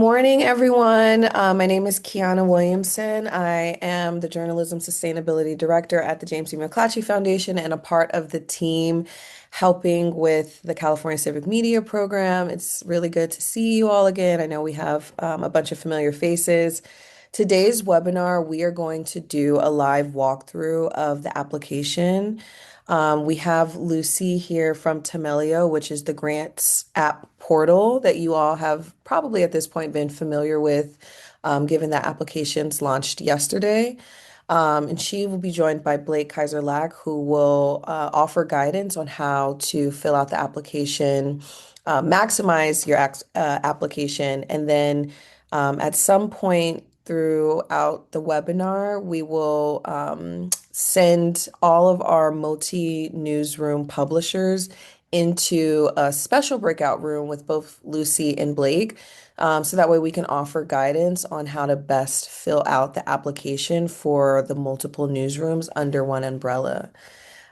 Morning, everyone. My name is Kiana Williamson. I am the Journalism Sustainability Director at the James C. McClatchy Foundation and a part of the team helping with the California Civic Media Program. It's really good to see you all again. I know we have a bunch of familiar faces. Today's webinar, we are going to do a live walkthrough of the application. We have Lucy here from Temelio, which is the grants app portal that you all have probably at this point been familiar with, given that applications launched yesterday. And she will be joined by Blake Kaiser-Lack, who will offer guidance on how to fill out the application, maximize your application, and then at some point throughout the webinar, we will send all of our multi-newsroom publishers into a special breakout room with both Lucy and Blake. So that way we can offer guidance on how to best fill out the application for the multiple newsrooms under one umbrella.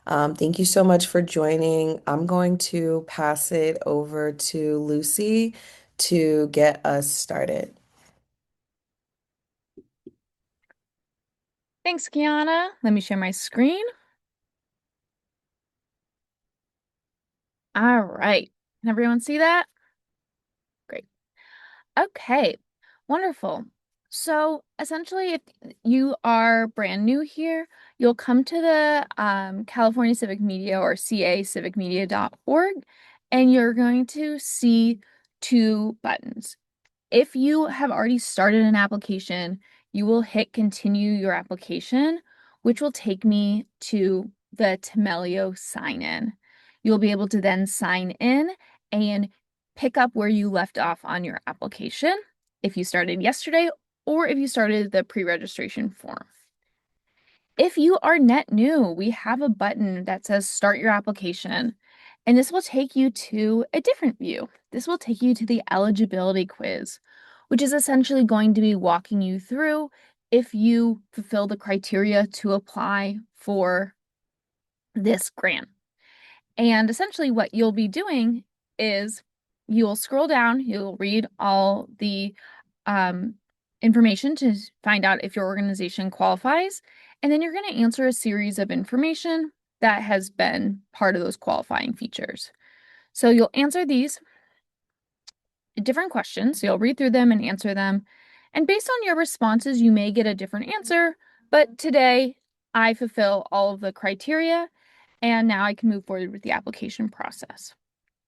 Thank you so much for joining. I'm going to pass it over to Lucy to get us started. Thanks, Kiana. Let me share my screen. All right. Can everyone see that? Great. Okay. Wonderful. So essentially, if you are brand new here, you'll come to the California Civic Media or cacivicmedia.org, and you're going to see two buttons. If you have already started an application, you will hit continue your application, which will take me to the Temelio sign in. You'll be able to then sign in and pick up where you left off on your application if you started yesterday or if you started the pre-registration form. If you are net new, we have a button that says start your application, and this will take you to a different view. This will take you to the eligibility quiz, which is essentially going to be walking you through if you fulfill the criteria to apply for this grant. And essentially what you'll be doing is you'll scroll down, you'll read all the information to find out if your organization qualifies, and then you're going to answer a series of information that has been part of those qualifying features. So you'll answer these different questions. So you'll read through them and answer them. And based on your responses, you may get a different answer. But today, I fulfill all of the criteria, and now I can move forward with the application process.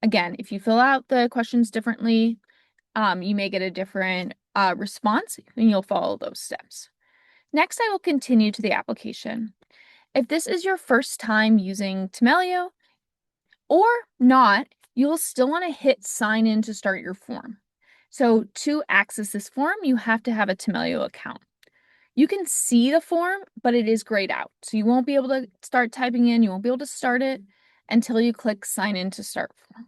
Again, if you fill out the questions differently, you may get a different response, and you'll follow those steps. Next, I will continue to the application. If this is your first time using Temelio or not, you'll still want to hit sign in to start your form. So to access this form, you have to have a Temelio account. You can see the form, but it is grayed out. So you won't be able to start typing in, you won't be able to start it until you click sign in to start form.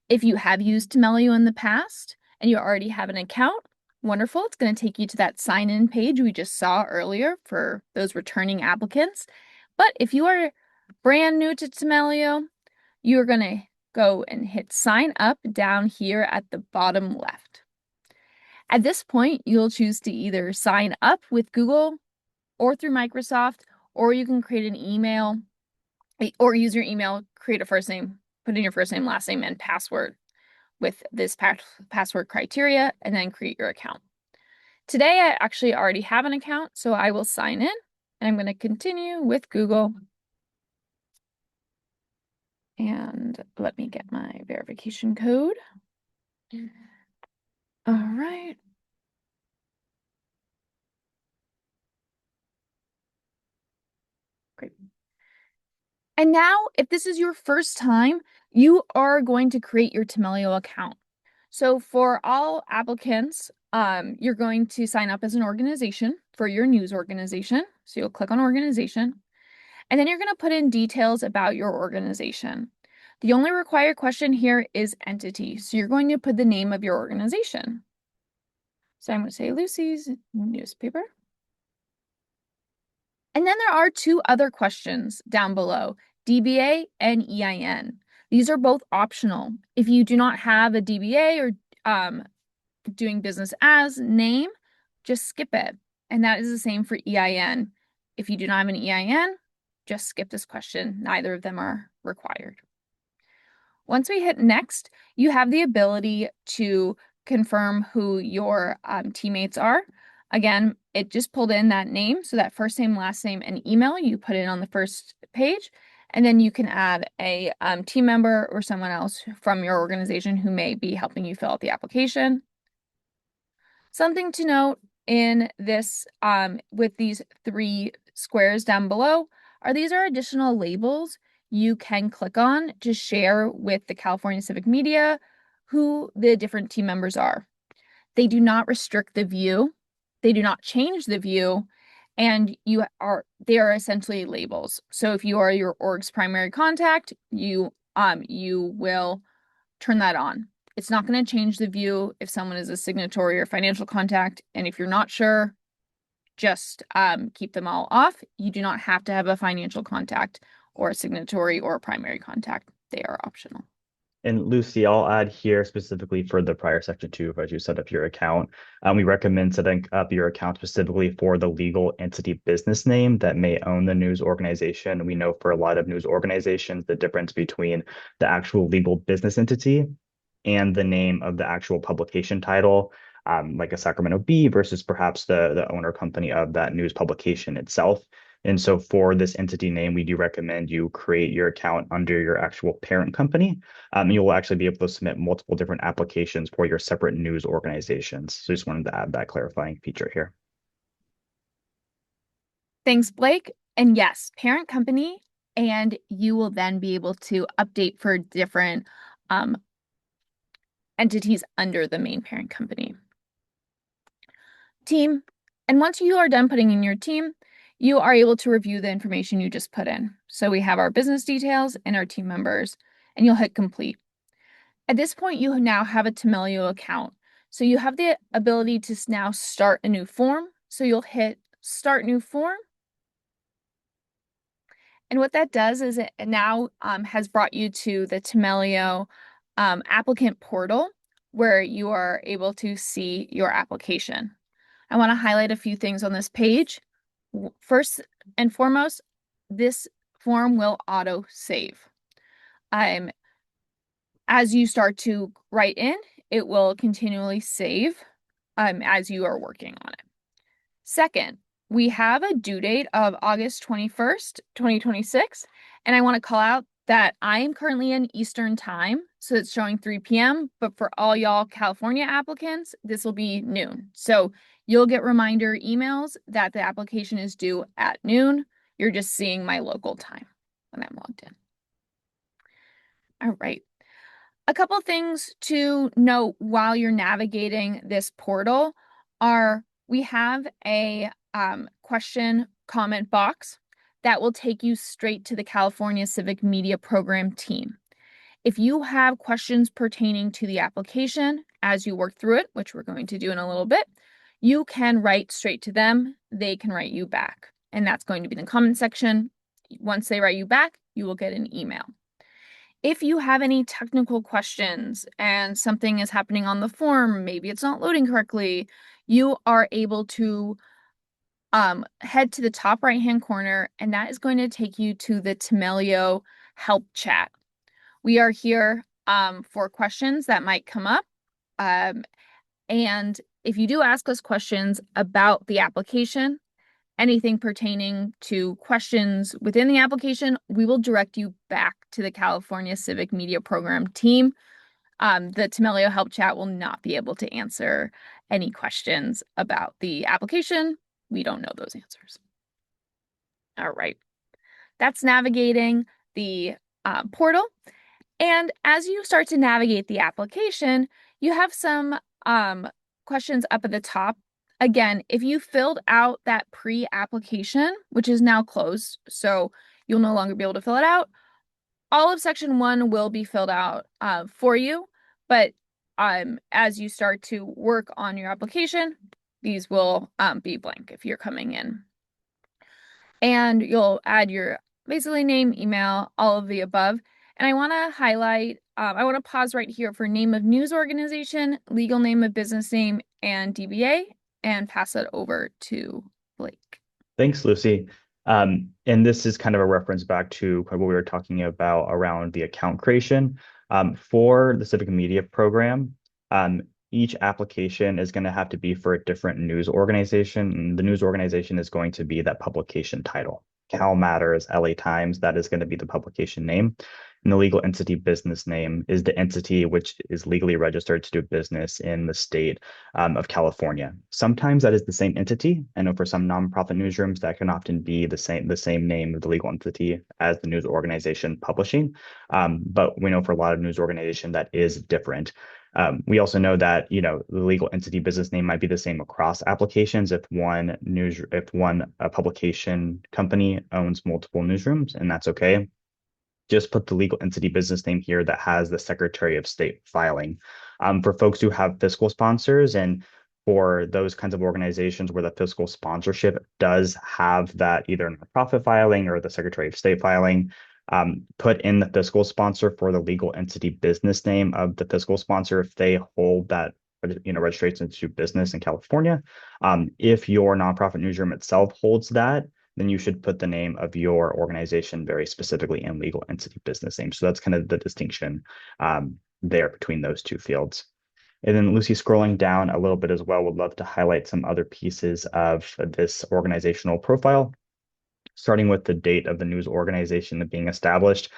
If you have used Temelio in the past and you already have an account, wonderful. It's going to take you to that sign in page we just saw earlier for those returning applicants. But if you are brand new to Temelio, you're going to go and hit sign up down here at the bottom left. At this point, you'll choose to either sign up with Google or through Microsoft, or you can create an email or use your email, create a first name, put in your first name, last name, and password with this password criteria, and then create your account. Today, I actually already have an account, so I will sign in, and I'm going to continue with Google. And let me get my verification code. All right. Great. And now, if this is your first time, you are going to create your Temelio account. So for all applicants, you're going to sign up as an organization for your news organization. So you'll click on organization, and then you're going to put in details about your organization. The only required question here is entity. So you're going to put the name of your organization. So I'm going to say Lucy's newspaper. And then there are two other questions down below, DBA and EIN. These are both optional. If you do not have a DBA or doing business as name, just skip it. And that is the same for EIN. If you do not have an EIN, just skip this question. Neither of them are required. Once we hit next, you have the ability to confirm who your teammates are. Again, it just pulled in that name. So that first name, last name, and email, you put it on the first page. And then you can add a team member or someone else from your organization who may be helping you fill out the application. Something to note in this with these three squares down below are these are additional labels you can click on to share with the California Civic Media who the different team members are. They do not restrict the view, they do not change the view, and they are essentially labels. So if you are your org's primary contact, you will turn that on. It's not going to change the view if someone is a signatory or financial contact. And if you're not sure, just keep them all off. You do not have to have a financial contact or a signatory or a primary contact. They are optional. And Lucy, I'll add here specifically for the prior section two, as you set up your account, we recommend setting up your account specifically for the legal entity business name that may own the news organization. We know for a lot of news organizations, the difference between the actual legal business entity and the name of the actual publication title, like a Sacramento Bee versus perhaps the owner company of that news publication itself. And so for this entity name, we do recommend you create your account under your actual parent company. You will actually be able to submit multiple different applications for your separate news organizations. So just wanted to add that clarifying feature here. Thanks, Blake. And yes, parent company, and you will then be able to update for different entities under the main parent company. Team. And once you are done putting in your team, you are able to review the information you just put in. So we have our business details and our team members, and you'll hit complete. At this point, you now have a Temelio account. So you have the ability to now start a new form. So you'll hit start new form. And what that does is it now has brought you to the Temelio applicant portal where you are able to see your application. I want to highlight a few things on this page. First and foremost, this form will auto save. As you start to write in, it will continually save as you are working on it. Second, we have a due date of August 21st, 2026, and I want to call out that I am currently in Eastern time, so it's showing 3 p.m., but for all y'all California applicants, this will be noon. So you'll get reminder emails that the application is due at noon. You're just seeing my local time when I'm logged in. All right. A couple things to note while you're navigating this portal are we have a question comment box that will take you straight to the California Civic Media Program team. If you have questions pertaining to the application as you work through it, which we're going to do in a little bit, you can write straight to them. They can write you back, and that's going to be in the comment section. Once they write you back, you will get an email. If you have any technical questions and something is happening on the form, maybe it's not loading correctly, you are able to head to the top right-hand corner, and that is going to take you to the Temelio help chat. We are here for questions that might come up. And if you do ask us questions about the application, anything pertaining to questions within the application, we will direct you back to the California Civic Media Program team. The Temelio Help Chat will not be able to answer any questions about the application. We don't know those answers. All right. That's navigating the portal. And as you start to navigate the application, you have some questions up at the top. Again, if you filled out that pre-application, which is now closed, so you'll no longer be able to fill it out, all of section 1 will be filled out for you. But as you start to work on your application, these will be blank if you're coming in. And you'll add your basically name, email, all of the above. And I want to highlight I want to pause right here for name of news organization, legal name of business name, and DBA, and pass it over to Blake. Thanks, Lucy. And this is kind of a reference back to what we were talking about around the account creation. For the Civic Media Program, um, each application is going to have to be for a different news organization. And the news organization is going to be that publication title. Cal Matters, LA Times, that is going to be the publication name. And the legal entity business name is the entity which is legally registered to do business in the state of California. Sometimes that is the same entity. I know for some nonprofit newsrooms that can often be the same name of the legal entity as the news organization publishing. But we know for a lot of news organization that is different. We also know that the legal entity business name might be the same across applications if one publication company owns multiple newsrooms, and that's okay. Just put the legal entity business name here that has the Secretary of State filing. For folks who have fiscal sponsors and for those kinds of organizations where the fiscal sponsorship does have that either nonprofit filing or the Secretary of State filing, put in the fiscal sponsor for the legal entity business name of the fiscal sponsor if they hold that registration to business in California. If your nonprofit newsroom itself holds that, then you should put the name of your organization very specifically in legal entity business name. So that's kind of the distinction there between those two fields. And then Lucy, scrolling down a little bit as well, would love to highlight some other pieces of this organizational profile, starting with the date of the news organization being established.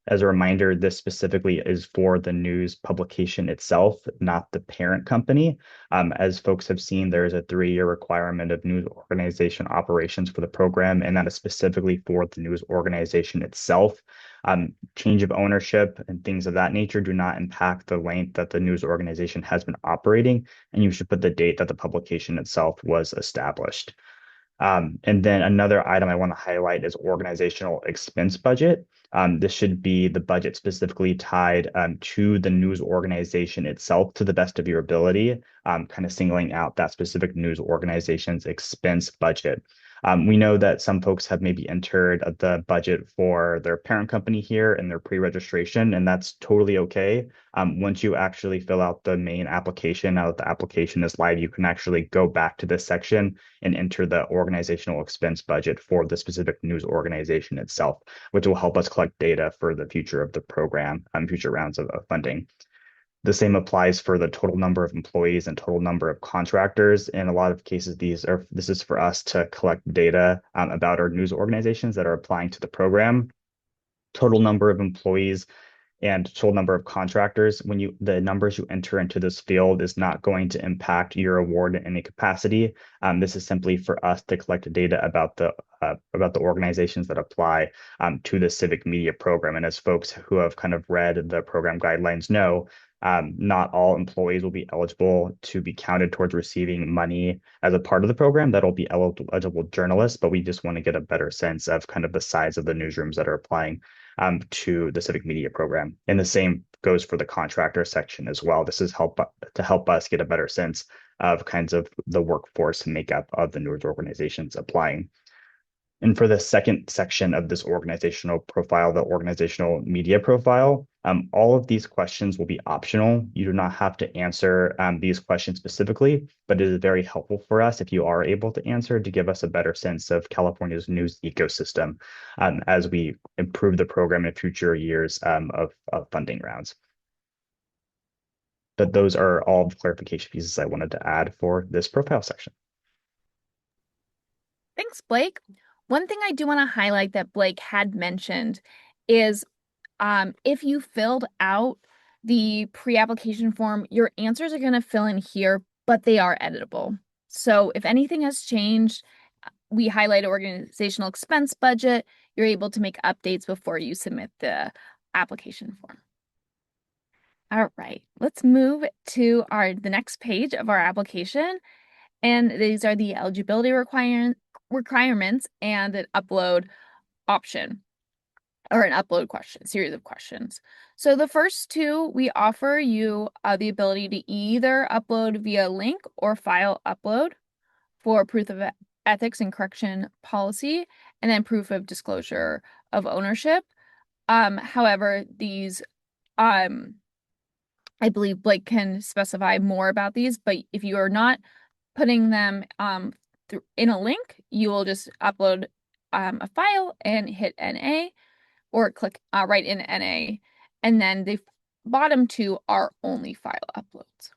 As a reminder, this specifically is for the news publication itself, not the parent company. As folks have seen, there is a 3-year requirement of news organization operations for the program, and that is specifically for the news organization itself. Change of ownership and things of that nature do not impact the length that the news organization has been operating, and you should put the date that the publication itself was established. And then another item I want to highlight is organizational expense budget. This should be the budget specifically tied to the news organization itself to the best of your ability, kind of singling out that specific news organization's expense budget. We know that some folks have maybe entered the budget for their parent company here in their pre-registration, and that's totally okay. Once you actually fill out the main application, now that the application is live, you can actually go back to this section and enter the organizational expense budget for the specific news organization itself, which will help us collect data for the future of the program, future rounds of funding. The same applies for the total number of employees and total number of contractors. In a lot of cases, this is for us to collect data about our news organizations that are applying to the program. Total number of employees and total number of contractors. The numbers you enter into this field is not going to impact your award in any capacity. This is simply for us to collect data about the organizations that apply to the Civic Media Program. And as folks who have kind of read the program guidelines know, not all employees will be eligible to be counted towards receiving money as a part of the program. That'll be eligible journalists, but we just want to get a better sense of kind of the size of the newsrooms that are applying to the Civic Media Program. And the same goes for the contractor section as well. This is to help us get a better sense of kinds of the workforce makeup of the news organizations applying. And for the second section of this organizational profile, the organizational media profile, all of these questions will be optional. You do not have to answer these questions specifically, but it is very helpful for us if you are able to answer to give us a better sense of California's news ecosystem as we improve the program in future years of funding rounds. But those are all the clarification pieces I wanted to add for this profile section. Thanks, Blake. One thing I do want to highlight that Blake had mentioned is if you filled out the pre-application form, your answers are going to fill in here, but they are editable. So if anything has changed, we highlight organizational expense budget, you're able to make updates before you submit the application form. All right, let's move to the next page of our application. And these are the eligibility requirements and an upload option or an upload series of questions. So the first two, we offer you the ability to either upload via link or file upload for proof of ethics and correction policy, and then proof of disclosure of ownership. However, these Um, I believe Blake can specify more about these, but if you are not putting them in a link, you will just upload a file and hit NA or click right in NA, and then the bottom two are only file uploads.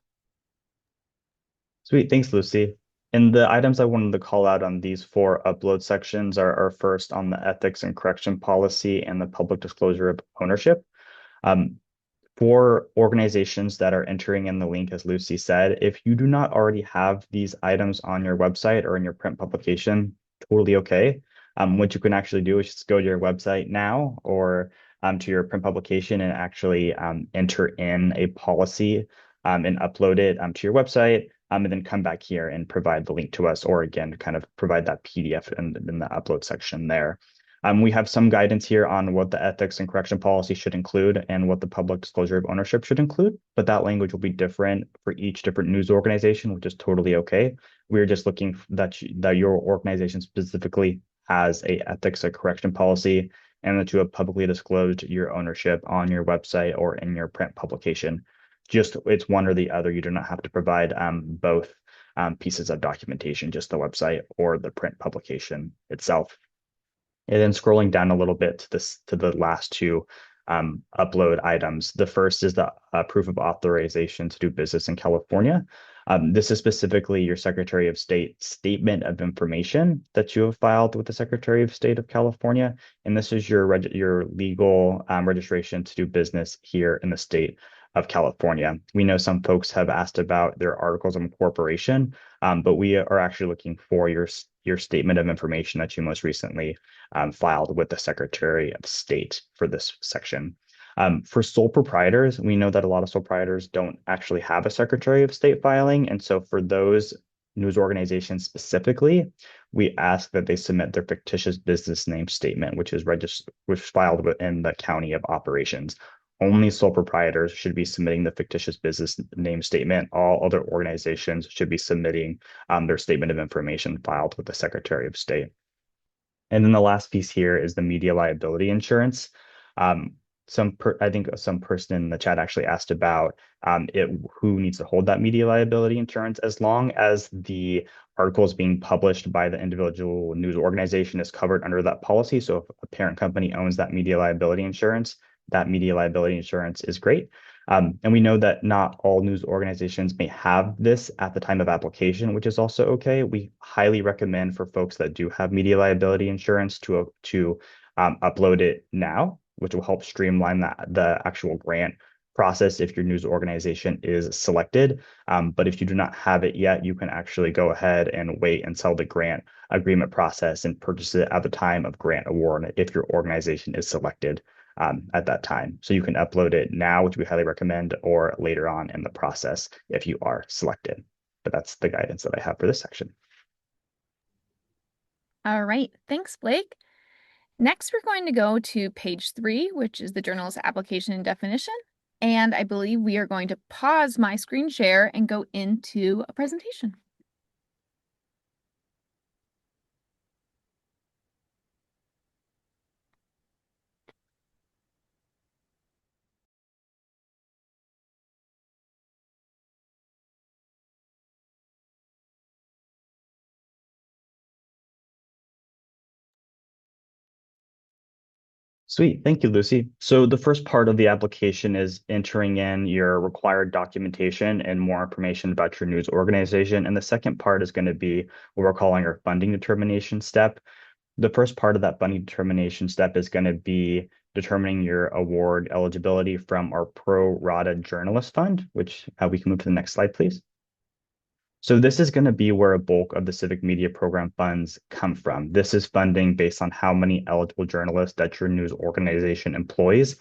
Sweet, thanks, Lucy. And the items I wanted to call out on these four upload sections are first on the ethics and correction policy and the public disclosure of ownership. Um, for organizations that are entering in the link, as Lucy said, if you do not already have these items on your website or in your print publication, totally okay. What you can actually do is just go to your website now or to your print publication and actually enter in a policy and upload it to your website. And then come back here and provide the link to us, or again, kind of provide that PDF in the upload section there. We have some guidance here on what the ethics and correction policy should include and what the public disclosure of ownership should include, but that language will be different for each different news organization, which is totally okay. We're just looking that your organization specifically has a ethics and correction policy and that you have publicly disclosed your ownership on your website or in your print publication. Just it's one or the other. You do not have to provide both pieces of documentation, just the website or the print publication itself. And then scrolling down a little bit to the last two upload items. The first is the proof of authorization to do business in California. This is specifically your Secretary of State statement of information that you have filed with the Secretary of State of California. And this is your legal registration to do business here in the state of California. We know some folks have asked about their articles of incorporation, but we are actually looking for your statement of information that you most recently filed with the Secretary of State for this section. For sole proprietors, we know that a lot of sole proprietors don't actually have a Secretary of State filing. And so for those news organizations specifically, we ask that they submit their fictitious business name statement, which is filed within the county of operations. Only sole proprietors should be submitting the fictitious business name statement. All other organizations should be submitting their statement of information filed with the Secretary of State. And then the last piece here is the media liability insurance. I think some person in the chat actually asked about who needs to hold that media liability insurance. As long as the articles being published by the individual news organization is covered under that policy. So if a parent company owns that media liability insurance, that media liability insurance is great. And we know that not all news organizations may have this at the time of application, which is also okay. We highly recommend for folks that do have media liability insurance to upload it now, which will help streamline the actual grant process if your news organization is selected. But if you do not have it yet, you can actually go ahead and wait until the grant agreement process and purchase it at the time of grant award if your organization is selected at that time. So you can upload it now, which we highly recommend, or later on in the process if you are selected. But that's the guidance that I have for this section. All right, thanks, Blake. Next, we're going to go to page 3, which is the journalist application and definition. And I believe we are going to pause my screen share and go into a presentation. Sweet. Thank you, Lucy. So the first part of the application is entering in your required documentation and more information about your news organization. And the second part is going to be what we're calling our funding determination step. The first part of that funding determination step is going to be determining your award eligibility from our pro rata journalist fund, which we can move to the next slide, please. So this is going to be where a bulk of the Civic Media Program funds come from. This is funding based on how many eligible journalists that your news organization employs.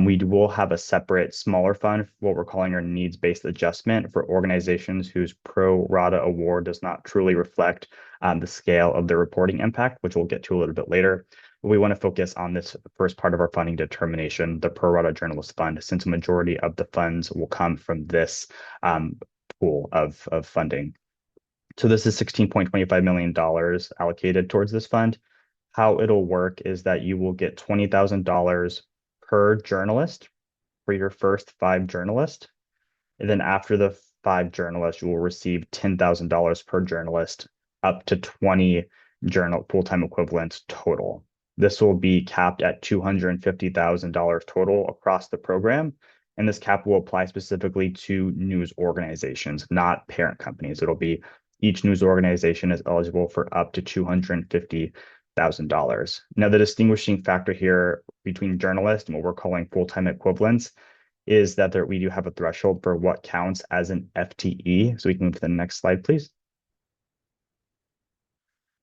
We will have a separate, smaller fund, what we're calling our needs-based adjustment for organizations whose pro rata award does not truly reflect the scale of their reporting impact, which we'll get to a little bit later. But we want to focus on this first part of our funding determination, the pro rata journalist fund, since a majority of the funds will come from this pool of funding. So this is $16.25 million allocated towards this fund. How it'll work is that you will get $20,000 per journalist for your first 5 journalists. And then after the 5 journalists, you will receive $10,000 per journalist, up to 20 journal full-time equivalents total. This will be capped at $250,000 total across the program. And this cap will apply specifically to news organizations, not parent companies. It'll be each news organization is eligible for up to $250,000. Now, the distinguishing factor here between journalists and what we're calling full-time equivalents is that we do have a threshold for what counts as an FTE. So we can move to the next slide, please.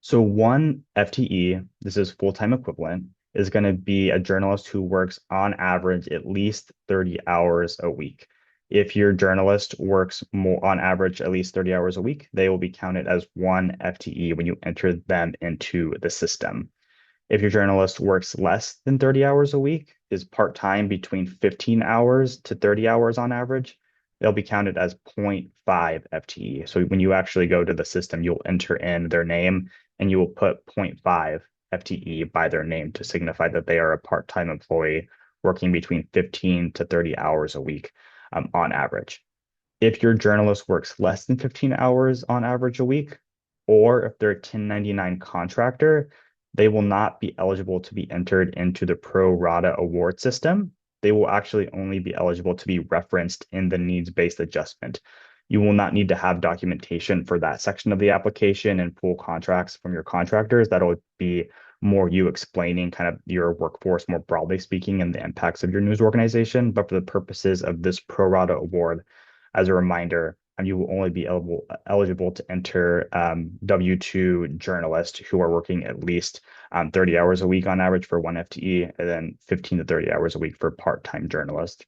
So one FTE, this is full-time equivalent, is going to be a journalist who works on average at least 30 hours a week. If your journalist works more on average at least 30 hours a week, they will be counted as one FTE when you enter them into the system. If your journalist works less than 30 hours a week, is part-time between 15 hours to 30 hours on average, they'll be counted as 0.5 FTE. So when you actually go to the system, you'll enter in their name and you will put 0.5 FTE by their name to signify that they are a part-time employee working between 15 to 30 hours a week on average. If your journalist works less than 15 hours on average a week, or if they're a 1099 contractor, they will not be eligible to be entered into the pro rata award system. They will actually only be eligible to be referenced in the needs-based adjustment. You will not need to have documentation for that section of the application and full contracts from your contractors. That'll be more you explaining kind of your workforce more broadly speaking and the impacts of your news organization. But for the purposes of this pro rata award, as a reminder, you will only be eligible to enter W-2 journalists who are working at least 30 hours a week on average for one FTE, and then 15 to 30 hours a week for part-time journalists.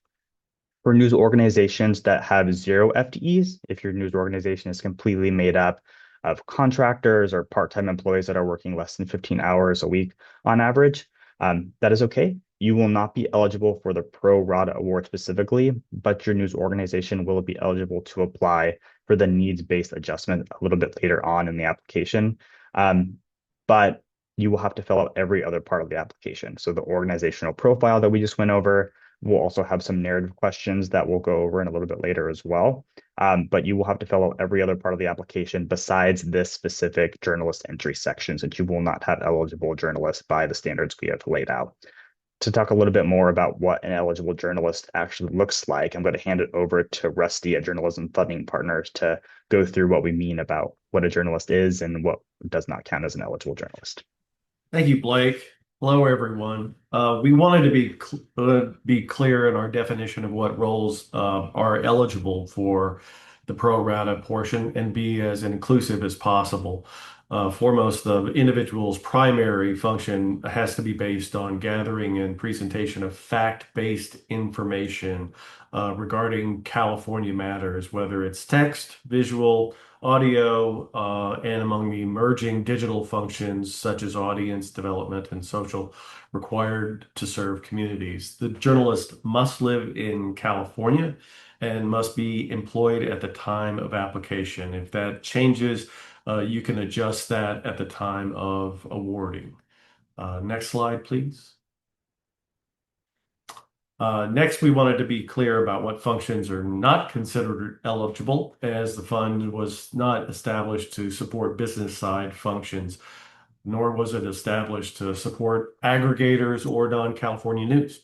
For news organizations that have 0 FTEs, if your news organization is completely made up of contractors or part-time employees that are working less than 15 hours a week on average, that is okay. You will not be eligible for the pro rata award specifically, but your news organization will be eligible to apply for the needs-based adjustment a little bit later on in the application. But you will have to fill out every other part of the application. So the organizational profile that we just went over, we'll also have some narrative questions that we'll go over in a little bit later as well. But you will have to fill out every other part of the application besides this specific journalist entry section, since you will not have eligible journalists by the standards we have laid out. To talk a little bit more about what an eligible journalist actually looks like, I'm going to hand it over to Rusty at Journalism Funding Partners to go through what we mean about what a journalist is and what does not count as an eligible journalist. Thank you, Blake. Hello, everyone. We wanted to be clear in our definition of what roles are eligible for the pro rata portion and be as inclusive as possible. Foremost, the individual's primary function has to be based on gathering and presentation of fact-based information regarding California matters, whether it's text, visual, audio, and among the emerging digital functions such as audience development and social required to serve communities. The journalist must live in California and must be employed at the time of application. If that changes, you can adjust that at the time of awarding. Next slide, please. Next, we wanted to be clear about what functions are not considered eligible, as the fund was not established to support business side functions, nor was it established to support aggregators or non-California news.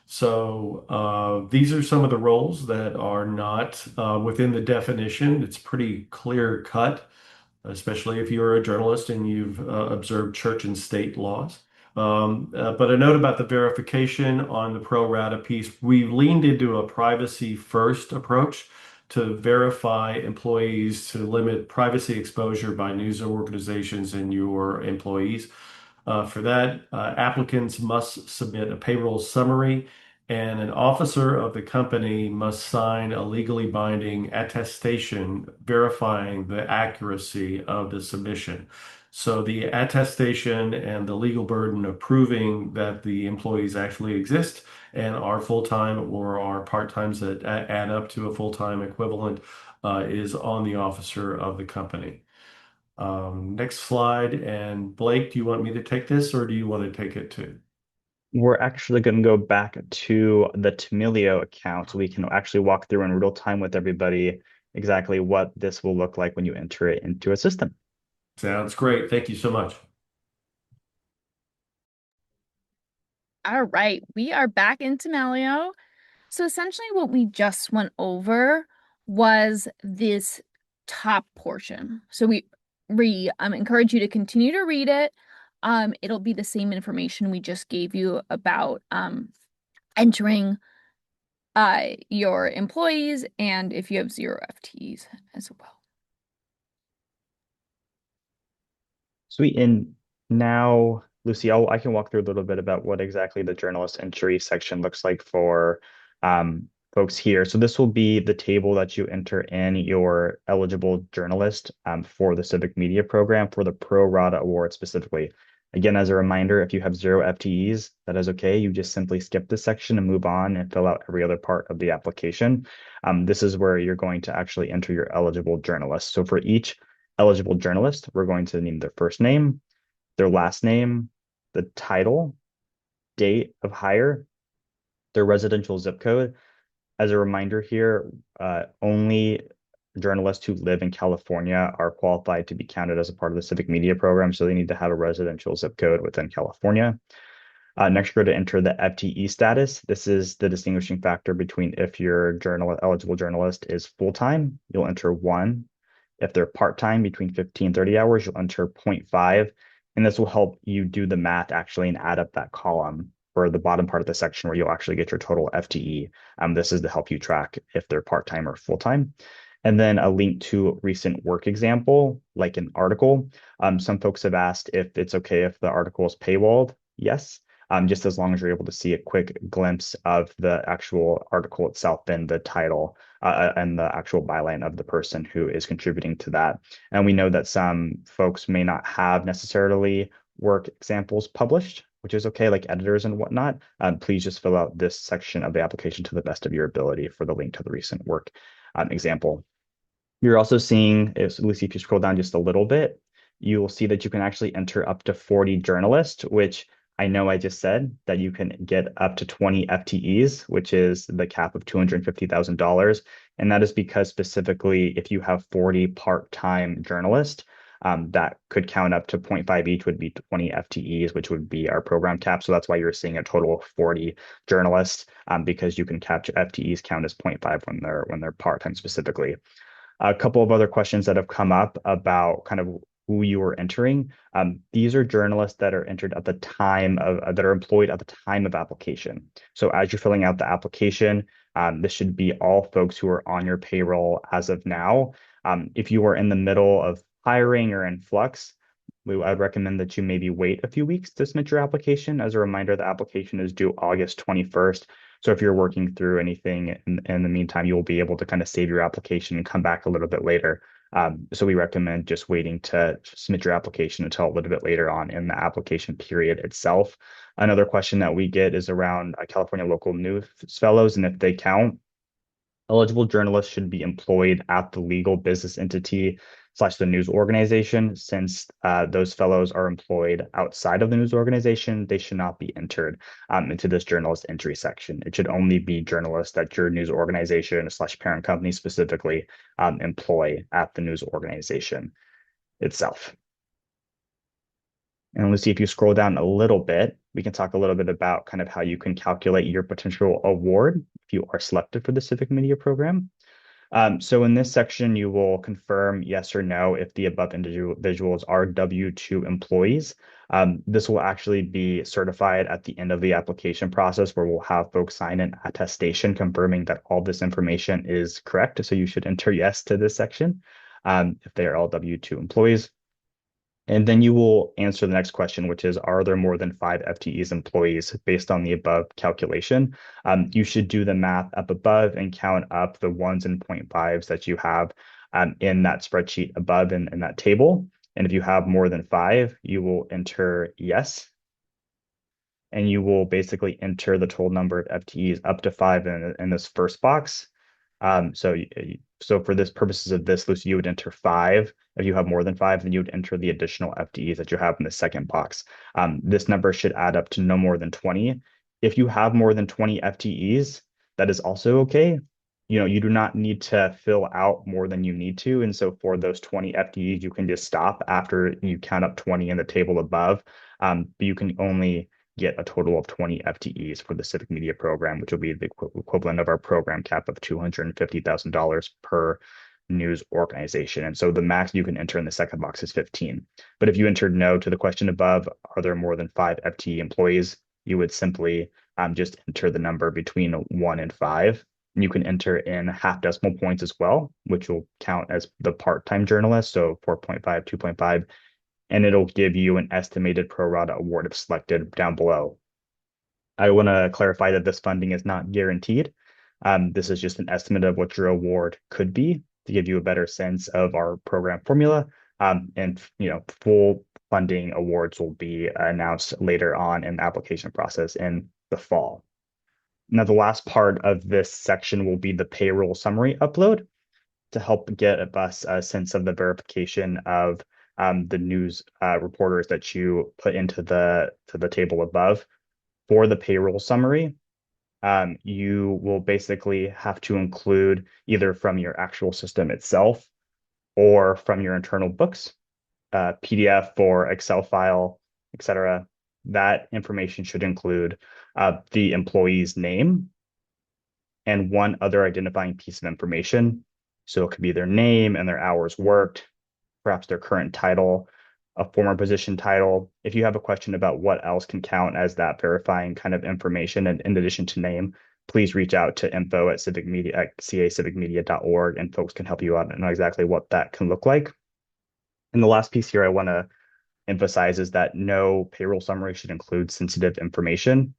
So these are some of the roles that are not within the definition. It's pretty clear cut, especially if you're a journalist and you've observed church and state laws. But a note about the verification on the pro rata piece, we leaned into a privacy first approach to verify employees to limit privacy exposure by news organizations and your employees. For that, applicants must submit a payroll summary, and an officer of the company must sign a legally binding attestation verifying the accuracy of the submission. So the attestation and the legal burden of proving that the employees actually exist and are full-time or are part-times that add up to a full-time equivalent is on the officer of the company. Next slide. And Blake, do you want me to take this or do you want to take it too? We're actually going to go back to the Tamilio account so we can actually walk through in real time with everybody exactly what this will look like when you enter it into a system. Sounds great. Thank you so much. All right, we are back into Malio. So essentially what we just went over was this top portion. So we encourage you to continue to read it. It'll be the same information we just gave you about entering your employees and if you have 0 FTEs as well. Sweet. And now, Lucy, I can walk through a little bit about what exactly the journalist entry section looks like for folks here. So this will be the table that you enter in your eligible journalist for the Civic Media Program for the Pro Rata Award specifically. Again, as a reminder, if you have 0 FTEs, that is okay. You just simply skip this section and move on and fill out every other part of the application. This is where you're going to actually enter your eligible journalist. So for each eligible journalist, we're going to name their first name, their last name, the title, date of hire, their residential zip code. As a reminder here, only journalists who live in California are qualified to be counted as a part of the Civic Media Program, so they need to have a residential zip code within California. Next, you're going to enter the FTE status. This is the distinguishing factor between if your eligible journalist is full-time, you'll enter 1. If they're part-time between 15 and 30 hours, you'll enter 0.5. And this will help you do the math actually and add up that column for the bottom part of the section where you'll actually get your total FTE. This is to help you track if they're part-time or full-time. And then a link to a recent work example, like an article. Some folks have asked if it's okay if the article is paywalled. Yes, just as long as you're able to see a quick glimpse of the actual article itself and the title and the actual byline of the person who is contributing to that. And we know that some folks may not have necessarily work examples published, which is okay, like editors and whatnot. Please just fill out this section of the application to the best of your ability for the link to the recent work example. You're also seeing, Lucy, if you scroll down just a little bit, you will see that you can actually enter up to 40 journalists, which I know I just said that you can get up to 20 FTEs, which is the cap of $250,000. And that is because specifically if you have 40 part-time journalists, that could count up to 0.5 each would be 20 FTEs, which would be our program cap. So that's why you're seeing a total of 40 journalists because you can capture FTEs count as 0.5 when they're part-time specifically. A couple of other questions that have come up about kind of who you are entering. These are journalists that are entered at the time of that are employed at the time of application. So as you're filling out the application, this should be all folks who are on your payroll as of now. If you are in the middle of hiring or in flux, I would recommend that you maybe wait a few weeks to submit your application. As a reminder, the application is due August 21st. So if you're working through anything in the meantime, you'll be able to kind of save your application and come back a little bit later. So we recommend just waiting to submit your application until a little bit later on in the application period itself. Another question that we get is around California local news fellows and if they count. Eligible journalists should be employed at the legal business entity / the news organization. Since those fellows are employed outside of the news organization, they should not be entered into this journalist entry section. It should only be journalists that your news organization / parent company specifically employ at the news organization itself. And let's see if you scroll down a little bit, we can talk a little bit about kind of how you can calculate your potential award if you are selected for the Civic Media Program. So in this section, you will confirm yes or no if the above individuals are W-2 employees. This will actually be certified at the end of the application process where we'll have folks sign an attestation confirming that all this information is correct. So you should enter yes to this section if they are all W-2 employees. And then you will answer the next question, which is, are there more than 5 FTEs employees based on the above calculation? You should do the math up above and count up the 1s and 0.5s that you have in that spreadsheet above in that table. And if you have more than 5, you will enter yes. And you will basically enter the total number of FTEs up to 5 in this first box. So So for this purposes of this, Lucy, you would enter 5. If you have more than 5, then you would enter the additional FTEs that you have in the second box. This number should add up to no more than 20. If you have more than 20 FTEs, that is also okay. You do not need to fill out more than you need to. And so for those 20 FTEs, you can just stop after you count up 20 in the table above. But you can only get a total of 20 FTEs for the Civic Media Program, which will be the equivalent of our program cap of $250,000 per news organization. And so the max you can enter in the second box is 15. But if you entered no to the question above, are there more than 5 FTE employees? You would simply just enter the number between 1 and 5. And you can enter in half decimal points as well, which will count as the part-time journalist. So 4.5, 2.5, and it'll give you an estimated pro rata award if selected down below. I want to clarify that this funding is not guaranteed. This is just an estimate of what your award could be to give you a better sense of our program formula. And full funding awards will be announced later on in the application process in the fall. Now, the last part of this section will be the payroll summary upload to help get us a sense of the verification of the news reporters that you put into the table above. For the payroll summary, you will basically have to include either from your actual system itself or from your internal books, PDF or Excel file, etc. That information should include the employee's name and one other identifying piece of information. So it could be their name and their hours worked, perhaps their current title, a former position title. If you have a question about what else can count as that verifying kind of information, and in addition to name, please reach out to info@cacivicmedia.org, and folks can help you out and know exactly what that can look like. And the last piece here I want to emphasize is that no payroll summary should include sensitive information,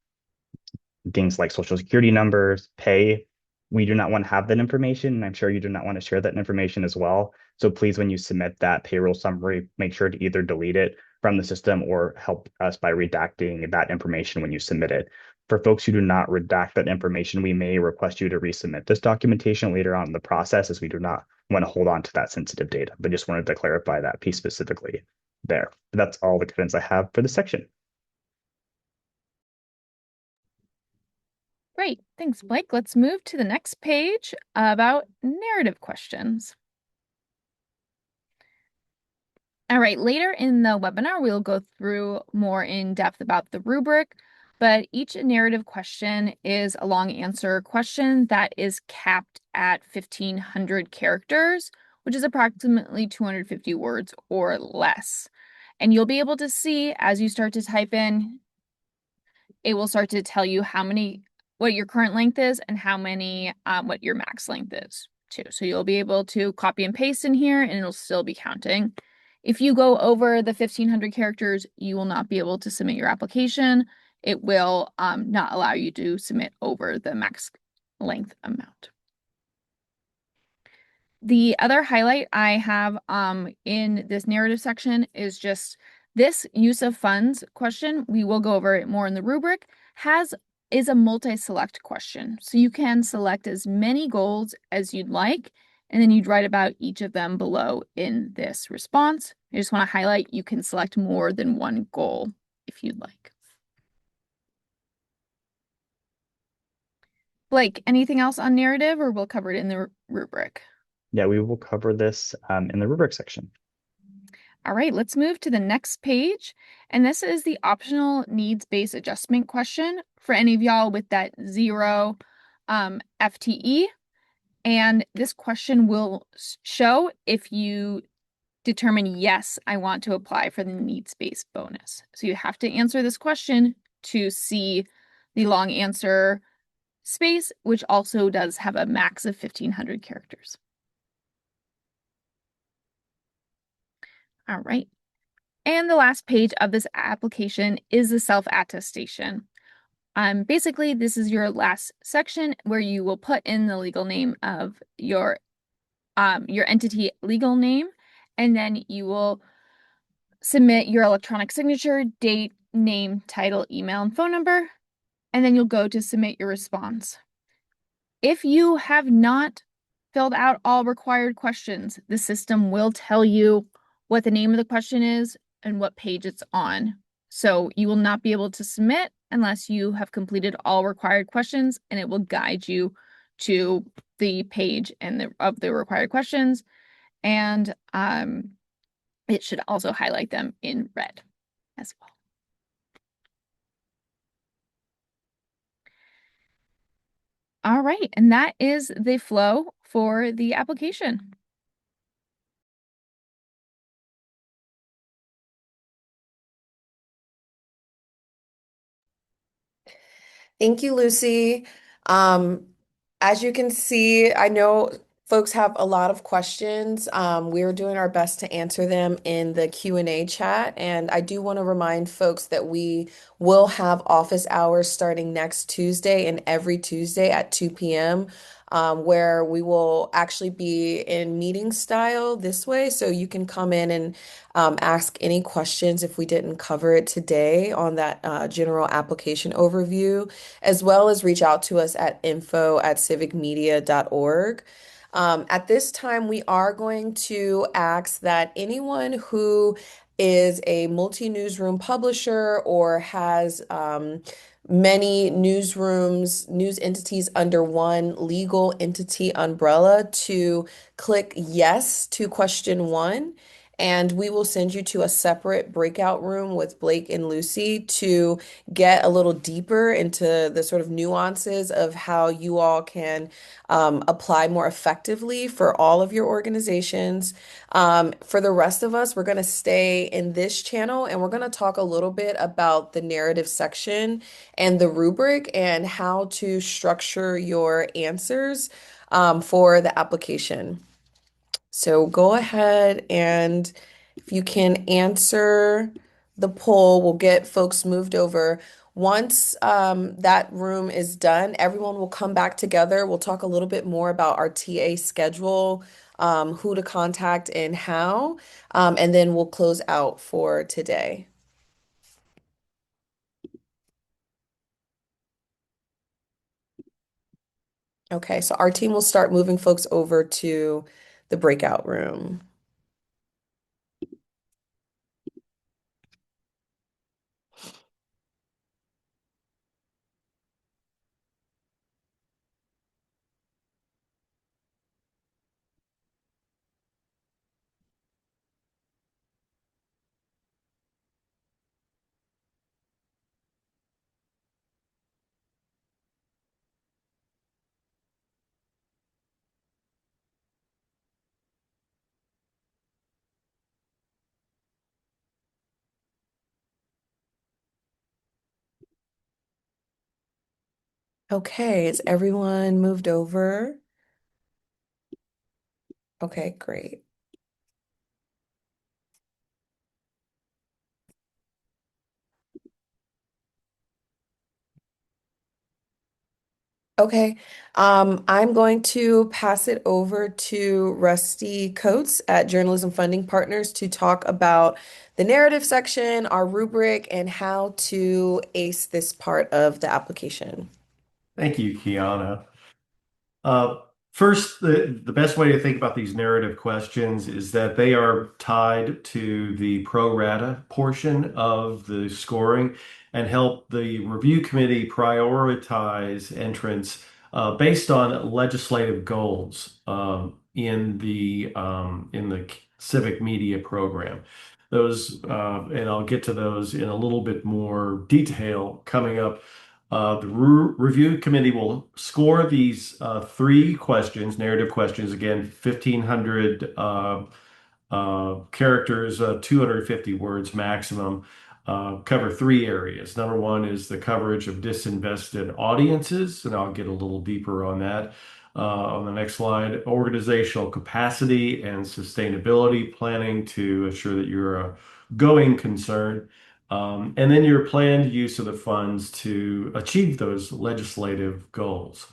things like social security numbers, pay. We do not want to have that information, and I'm sure you do not want to share that information as well. So please, when you submit that payroll summary, make sure to either delete it from the system or help us by redacting that information when you submit it. For folks who do not redact that information, we may request you to resubmit this documentation later on in the process, as we do not want to hold on to that sensitive data. But just wanted to clarify that piece specifically there. But that's all the guidance I have for this section. Great, thanks, Blake. Let's move to the next page about narrative questions. All right, later in the webinar, we'll go through more in depth about the rubric, but each narrative question is a long answer question that is capped at 1,500 characters, which is approximately 250 words or less. And you'll be able to see as you start to type in, it will start to tell you what your current length is and what your max length is too. So you'll be able to copy and paste in here and it'll still be counting. If you go over the 1,500 characters, you will not be able to submit your application. It will not allow you to submit over the max length amount. The other highlight I have in this narrative section is just this use of funds question. We will go over it more in the rubric. Is a multi-select question. So you can select as many goals as you'd like, and then you'd write about each of them below in this response. I just want to highlight you can select more than one goal if you'd like. Blake, anything else on narrative, or we'll cover it in the rubric? Yeah, we will cover this in the rubric section. All right, let's move to the next page. And this is the optional needs-based adjustment question for any of y'all with that 0 FTE. And this question will show if you determine, yes, I want to apply for the needs-based bonus. So you have to answer this question to see the long answer space, which also does have a max of 1,500 characters. All right. And the last page of this application is the self-attestation. Basically, this is your last section where you will put in the legal name of your entity legal name, and then you will submit your electronic signature, date, name, title, email, and phone number, and then you'll go to submit your response. If you have not filled out all required questions, the system will tell you what the name of the question is and what page it's on. So you will not be able to submit unless you have completed all required questions, and it will guide you to the page of the required questions. And it should also highlight them in red as well. All right, and that is the flow for the application. Thank you, Lucy. Um, as you can see, I know folks have a lot of questions. We're doing our best to answer them in the Q&A chat. And I do want to remind folks that we will have office hours starting next Tuesday and every Tuesday at 2 p.m. Where we will actually be in meeting style this way. So you can come in and ask any questions if we didn't cover it today on that general application overview, as well as reach out to us at info@civicmedia.org. At this time, we are going to ask that anyone who is a multi-newsroom publisher or has many newsrooms, news entities under one legal entity umbrella to click yes to question one. And we will send you to a separate breakout room with Blake and Lucy to get a little deeper into the sort of nuances of how you all can apply more effectively for all of your organizations. For the rest of us, we're going to stay in this channel and we're going to talk a little bit about the narrative section and the rubric and how to structure your answers for the application. So go ahead and if you can answer the poll, we'll get folks moved over. Once that room is done, everyone will come back together. We'll talk a little bit more about our TA schedule, who to contact and how, and then we'll close out for today. Okay, so our team will start moving folks over to the breakout room. Okay, is everyone moved over? Okay, great. Okay, I'm going to pass it over to Rusty Coates at Journalism Funding Partners to talk about the narrative section, our rubric, and how to ace this part of the application. Thank you, Kiana. Uh, First, the best way to think about these narrative questions is that they are tied to the pro rata portion of the scoring and help the review committee prioritize entrants based on legislative goals in the civic media program. Those and I'll get to those in a little bit more detail coming up. The review committee will score these three questions, narrative questions, again, 1,500 characters, 250 words maximum, cover three areas. Number one is the coverage of disinvested audiences, and I'll get a little deeper on that on the next slide. Organizational capacity and sustainability planning to ensure that you're a going concern. And then your planned use of the funds to achieve those legislative goals.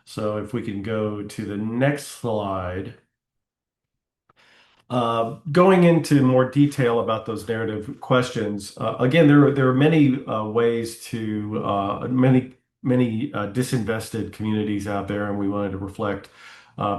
So if we can go to the next slide. Going into more detail about those narrative questions, again, there are many ways to many disinvested communities out there, and we wanted to reflect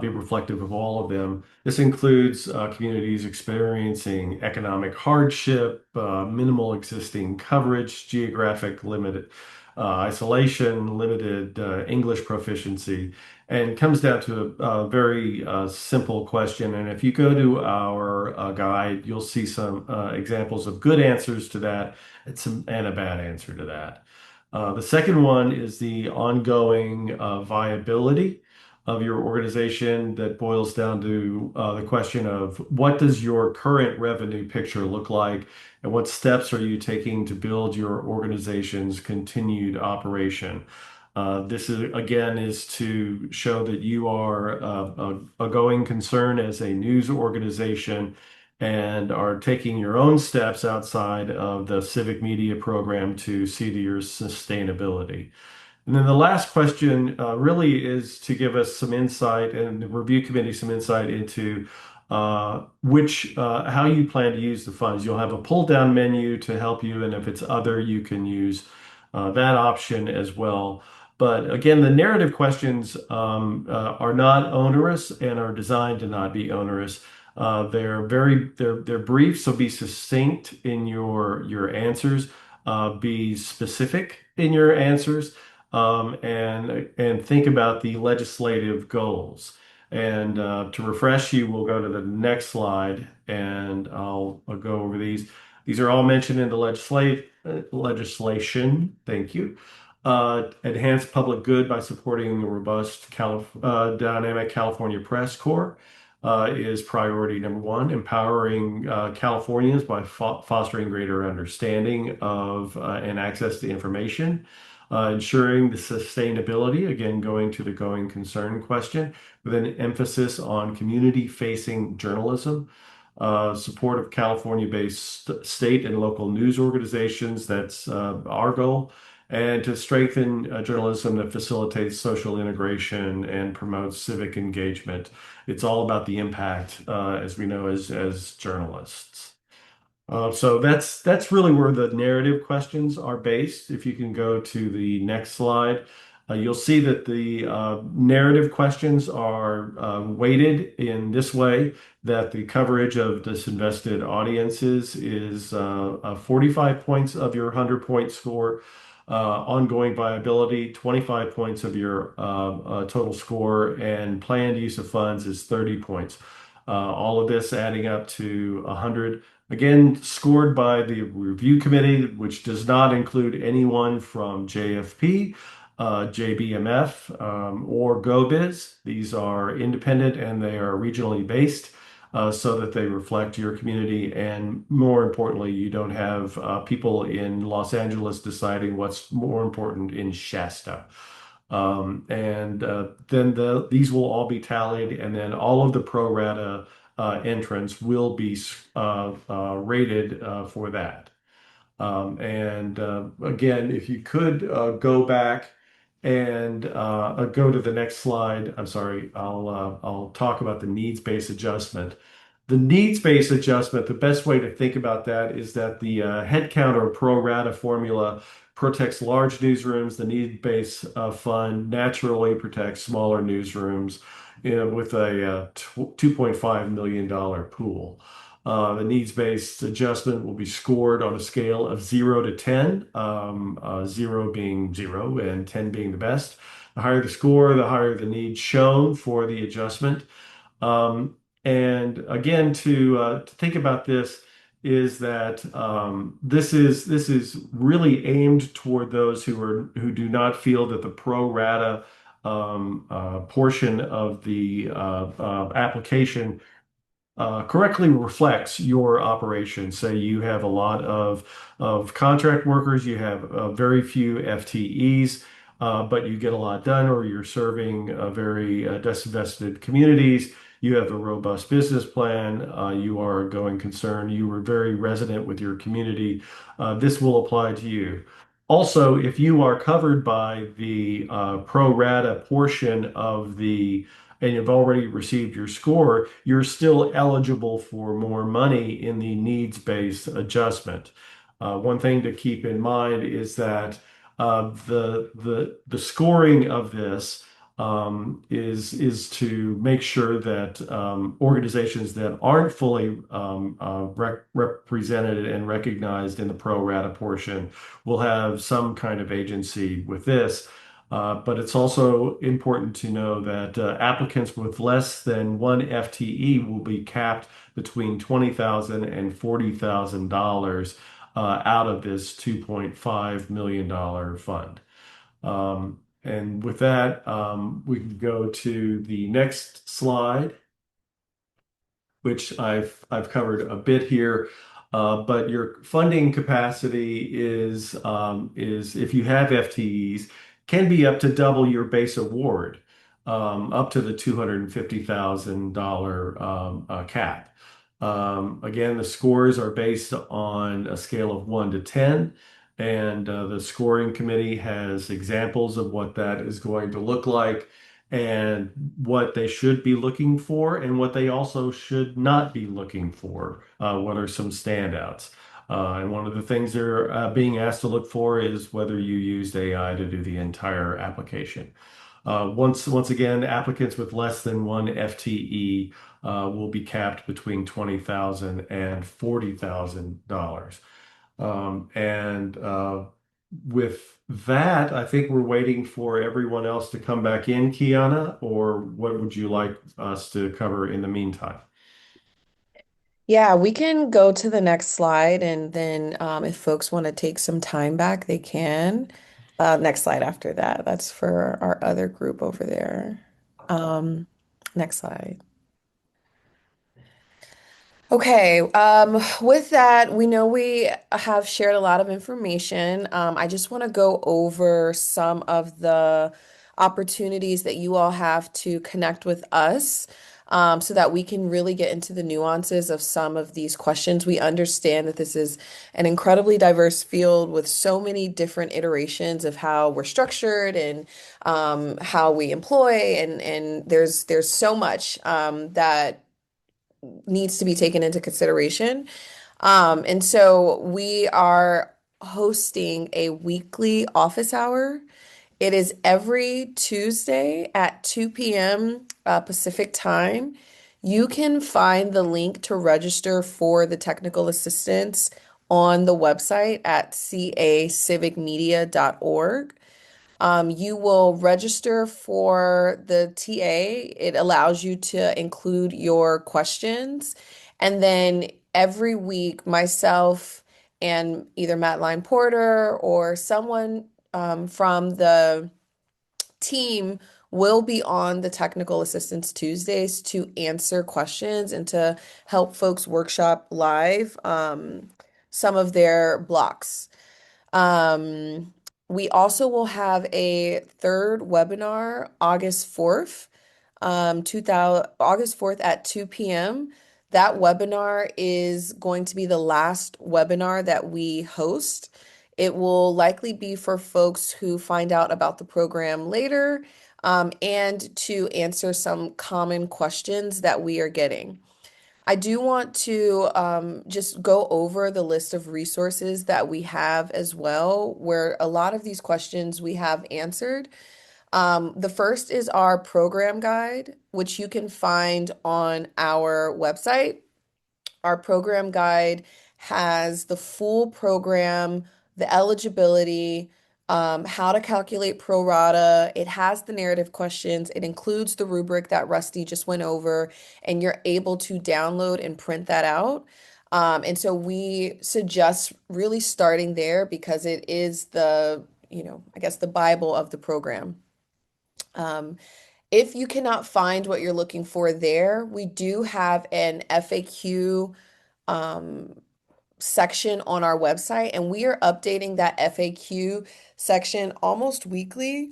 be reflective of all of them. This includes communities experiencing economic hardship, minimal existing coverage, geographic limited isolation, limited English proficiency, and comes down to a very simple question. And if you go to our guide, you'll see some examples of good answers to that and a bad answer to that. The second one is the ongoing viability of your organization that boils down to the question of what does your current revenue picture look like and what steps are you taking to build your organization's continued operation? This is again is to show that you are a going concern as a news organization and are taking your own steps outside of the civic media program to see to your sustainability. And then the last question really is to give us some insight and the review committee some insight into how you plan to use the funds. You'll have a pull down menu to help you, and if it's other, you can use that option as well. But again, the narrative questions are not onerous and are designed to not be onerous. They're brief, so be succinct in your answers. Be specific in your answers and think about the legislative goals. And to refresh you, we'll go to the next slide, and I'll go over these. These are all mentioned in the legislation. Thank you. Enhance public good by supporting the robust dynamic California press corps is priority number one. Empowering Californians by fostering greater understanding of and access to information. Ensuring the sustainability, again, going to the going concern question, with an emphasis on community-facing journalism, support of California-based state and local news organizations, that's our goal, and to strengthen journalism that facilitates social integration and promotes civic engagement. It's all about the impact, as we know, as journalists. So that's really where the narrative questions are based. If you can go to the next slide, you'll see that the narrative questions are weighted in this way, that the coverage of disinvested audiences is 45 points of your 100-point score. Ongoing viability, 25 points of your total score, and planned use of funds is 30 points. All of this adding up to 100. Again, scored by the review committee, which does not include anyone from JFP, JBMF, or GoBiz. These are independent and they are regionally based so that they reflect your community. And more importantly, you don't have people in Los Angeles deciding what's more important in Shasta. Then these will all be tallied, and then all of the pro rata entrants will be rated for that. Again, if you could go back and go to the next slide. I'm sorry, I'll talk about the needs-based adjustment. The needs-based adjustment, the best way to think about that is that the headcount or pro rata formula protects large newsrooms. The need-based fund naturally protects smaller newsrooms, with a $2.5 million pool. The needs-based adjustment will be scored on a scale of 0 to 10, 0 being 0 and 10 being the best. The higher the score, the higher the need shown for the adjustment. And again, to think about this is that this is really aimed toward those who do not feel that the pro rata portion of the application correctly reflects your operation. Say you have a lot of contract workers, you have very few FTEs, but you get a lot done, or you're serving very disinvested communities. You have a robust business plan. You are a going concern. You were very resident with your community. This will apply to you. Also, if you are covered by the pro rata portion of and you've already received your score, you're still eligible for more money in the needs-based adjustment. One thing to keep in mind is that the scoring of this is to make sure that organizations that aren't fully represented and recognized in the pro rata portion will have some kind of agency with this. But it's also important to know that applicants with less than one FTE will be capped between $20,000 and $40,000 out of this $2.5 million fund. And with that, we can go to the next slide, which I've covered a bit here. But your funding capacity is if you have FTEs, can be up to double your base award, up to the $250,000 cap. Again, the scores are based on a scale of 1 to 10, and the scoring committee has examples of what that is going to look like and what they should be looking for and what they also should not be looking for. What are some standouts? And one of the things they're being asked to look for is whether you used AI to do the entire application. Once again, applicants with less than one FTE will be capped between $20,000 and $40,000. And with that, I think we're waiting for everyone else to come back in, Kiana, or what would you like us to cover in the meantime? Yeah, we can go to the next slide, and then if folks want to take some time back, they can. Next slide after that. That's for our other group over there. Um, Next slide. Okay, with that, we know we have shared a lot of information. I just want to go over some of the opportunities that you all have to connect with us, so that we can really get into the nuances of some of these questions. We understand that this is an incredibly diverse field with so many different iterations of how we're structured and how we employ, and there's so much that needs to be taken into consideration. And so we are hosting a weekly office hour. It is every Tuesday at 2 p.m. Pacific time. You can find the link to register for the technical assistance on the website at cacivicmedia.org. You will register for the TA. It allows you to include your questions. And then every week, myself and either Matt Line Porter or someone from the team will be on the Technical Assistance Tuesdays to answer questions and to help folks workshop live some of their blocks. Um, we also will have a third webinar August 4th, 2000, August 4th at 2 p.m. That webinar is going to be the last webinar that we host. It will likely be for folks who find out about the program later, and to answer some common questions that we are getting. I do want to just go over the list of resources that we have as well, where a lot of these questions we have answered. The first is our program guide, which you can find on our website. Our program guide has the full program, the eligibility, how to calculate pro rata. It has the narrative questions. It includes the rubric that Rusty just went over, and you're able to download and print that out. And so we suggest really starting there because it is I guess the Bible of the program. Um, if you cannot find what you're looking for there, we do have an FAQ um, section on our website, and we are updating that FAQ section almost weekly,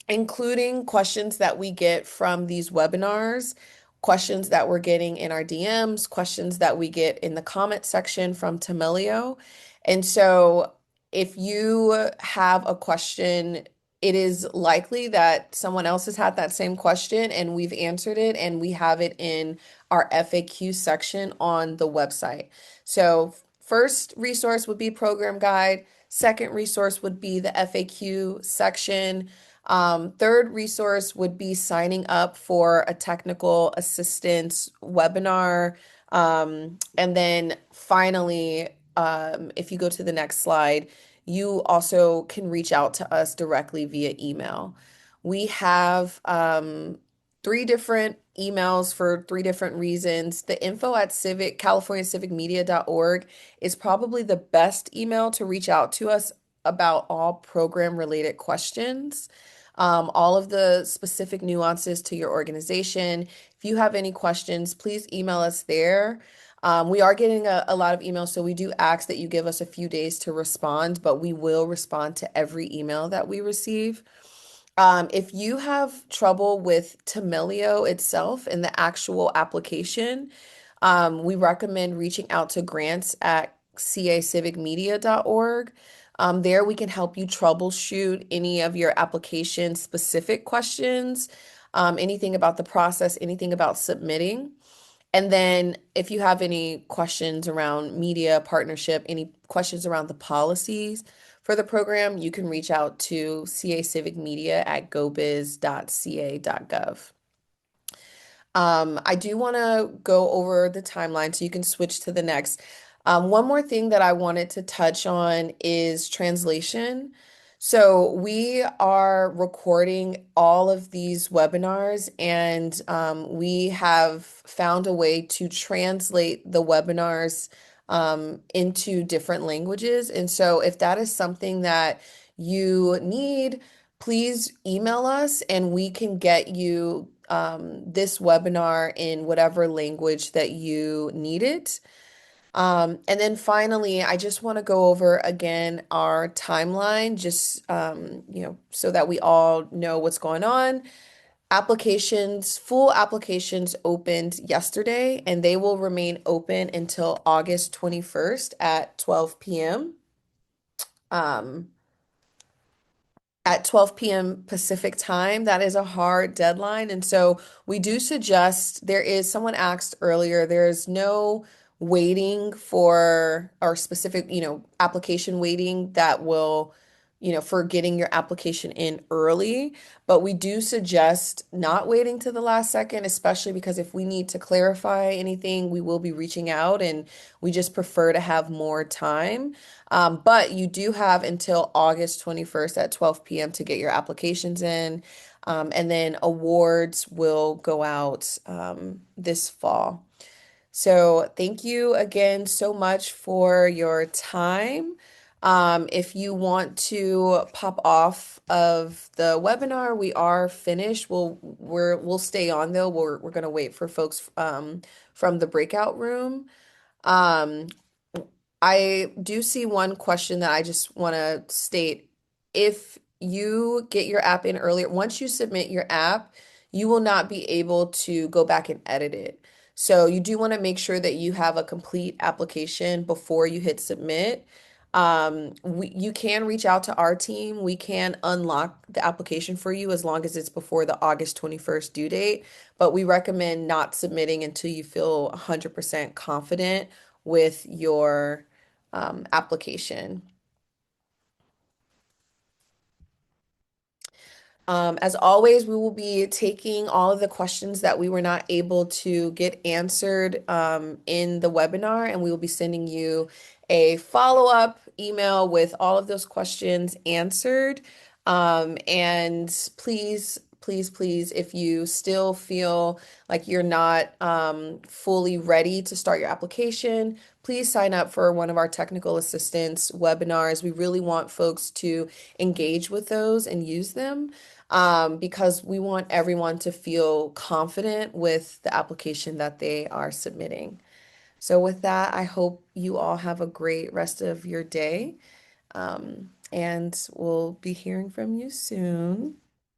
including questions that we get from these webinars, questions that we're getting in our DMs, questions that we get in the comment section from Tamelio. And so if you have a question, it is likely that someone else has had that same question and we've answered it, and we have it in our FAQ section on the website. So first resource would be program guide. Second resource would be the FAQ section. Third resource would be signing up for a technical assistance webinar. And then finally, if you go to the next slide, you also can reach out to us directly via email. We have three different emails for three different reasons. The info at californiacivicmedia.org is probably the best email to reach out to us about all program related questions, all of the specific nuances to your organization. If you have any questions, please email us there. We are getting a lot of emails, so we do ask that you give us a few days to respond, but we will respond to every email that we receive. If you have trouble with Temelio itself and the actual application, we recommend reaching out to grants at cacivicmedia.org. There we can help you troubleshoot any of your application specific questions, anything about the process, anything about submitting. And then if you have any questions around media partnership, any questions around the policies for the program, you can reach out to cacivicmedia@gobiz.ca.gov. I do want to go over the timeline so you can switch to the next. One more thing that I wanted to touch on is translation. So we are recording all of these webinars, and we have found a way to translate the webinars into different languages. And so if that is something that you need, please email us and we can get you this webinar in whatever language that you need it. And then finally, I just want to go over again our timeline, just so that we all know what's going on. Full applications opened yesterday, and they will remain open until August 21st at 12 p.m. Um, at 12 p.m. Pacific time. That is a hard deadline. And so we do suggest someone asked earlier, there's no waiting for our specific, application waiting that will, for getting your application in early. But we do suggest not waiting to the last second, especially because if we need to clarify anything, we will be reaching out and we just prefer to have more time. But you do have until August 21st at 12 p.m. to get your applications in. And then awards will go out this fall. So thank you again so much for your time. If you want to pop off of the webinar, we are finished. We'll stay on though. We're gonna wait for folks from the breakout room. Um, I do see one question that I just want to state. If you get your app in earlier, once you submit your app, you will not be able to go back and edit it. So you do want to make sure that you have a complete application before you hit submit. You can reach out to our team. We can unlock the application for you as long as it's before the August 21st due date, but we recommend not submitting until you feel 100% confident with your application. As always, we will be taking all of the questions that we were not able to get answered in the webinar, and we will be sending you a follow-up email with all of those questions answered. And please, please, please, if you still feel like you're not fully ready to start your application, please sign up for one of our technical assistance webinars. We really want folks to engage with those and use them because we want everyone to feel confident with the application that they are submitting. So with that, I hope you all have a great rest of your day, and we'll be hearing from you soon.